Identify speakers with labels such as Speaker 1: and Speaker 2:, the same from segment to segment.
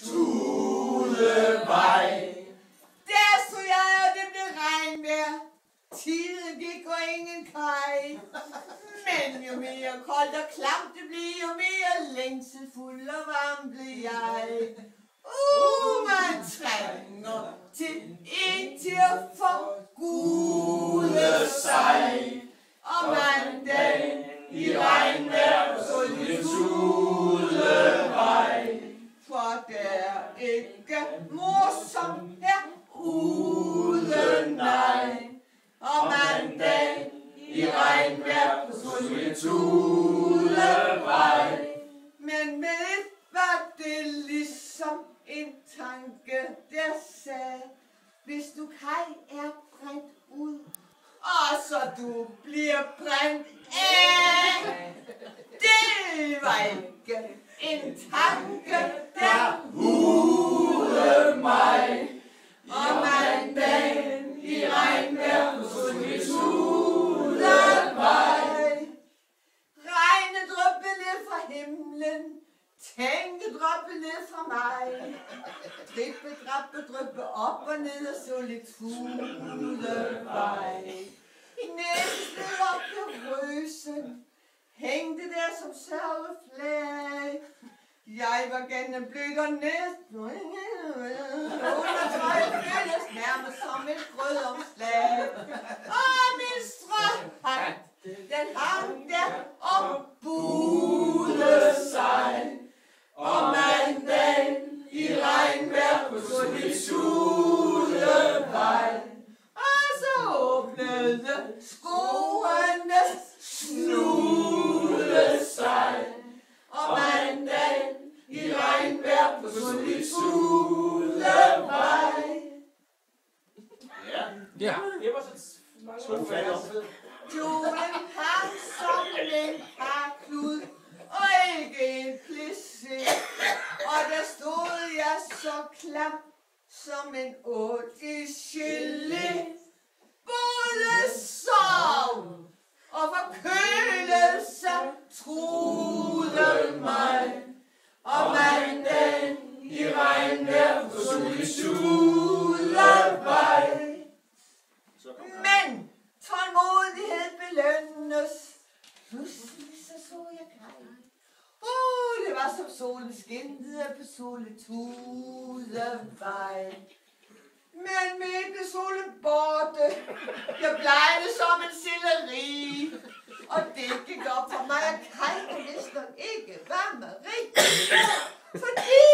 Speaker 1: Tudevej.
Speaker 2: Der stod jeg, og det blev regnvejr. Tiden gik og ingen kaj. Men jo mere koldt og klamt det blev, jo mere længselfuld og varm blev jeg. Man trænger til en til at forgude sig. Og mandag i regnvejr så det tudevej. For der er ikke morsomt herude, nej. Og mandag i regnvejr så det tudevej. Men med et var det ligesom en tanke, der sagde, hvis du Kaj er brændt ud, og så du bliver brændt af. Det var ikke en tanke, der hudede mig. Og mandagen i regnvejr så det tudevej. Regnedryppe ned fra himlen, tænkedryppe ned fra mig. Drippe, drappe, dryppe op og ned og så lidt tudevej. I næste op på røsen, hængte der som sørgeflag. Jeg var gennem blødt og næsten undertøj føles nærmest som et grødomslag. Og min strømhand, den hang der og buede sig. Og mandagen i regnvejr så det tudevej. Og så åbnede skoenes snude sig. Og mandagen i regnvejr så det tudevej.
Speaker 1: Ja.
Speaker 3: Det var så mange.
Speaker 2: Kjolen hang som en karklud og ikke en plissé. Og der stod jeg så klam som en ål i gelé. Både sov og forkølelse truede mig. Og mandagen i regnvejr så det tudevej. Men tålmodighed belønnes. Pludselig så jeg Kaj. Det var som solen skinnede på Soletudevej. Men med blev solen borte. Jeg blegede som en selleri. Og det gik op for mig, at Kaj næsten ikke var Marie. Fordi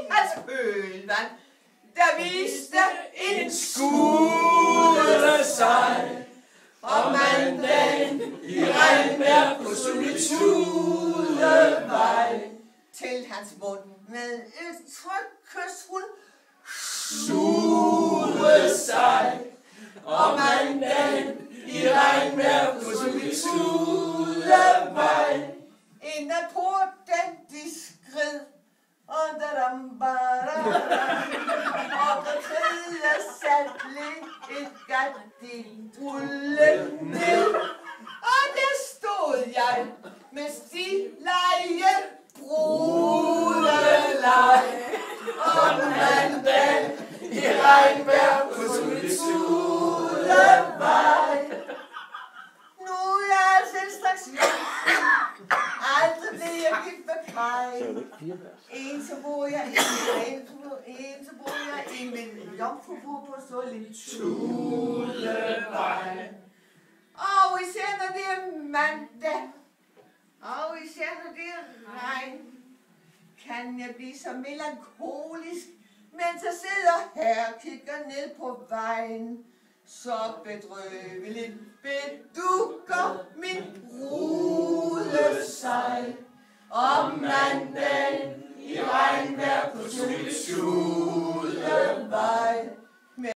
Speaker 2: hans kølvand, der viste en skude sig. Og mandagen i regnvejr på Soletudevej. Til hans mund med et trykkes hun sugede sig. Og mandagen i regnvejr på Soletudevej. Ind ad porten de skred. Og på tredje saltling et gardin rullende. Og der stod jeg med stileje brudelej. Og mandagen i regnvejr på Soletudevej. Nu er jeg altså en slags aldrig blev jeg gift med Kaj. En så bor jeg i min jomfrufru på Soletudevej. Og især når det er mandag, og især når det er regn, kan jeg blive så melankolisk, mens jeg sidder her og kigger ned på vejen. Så bedrøveligt bedukker min brude sig. Og mandagen i regnvejr på Soletudevej.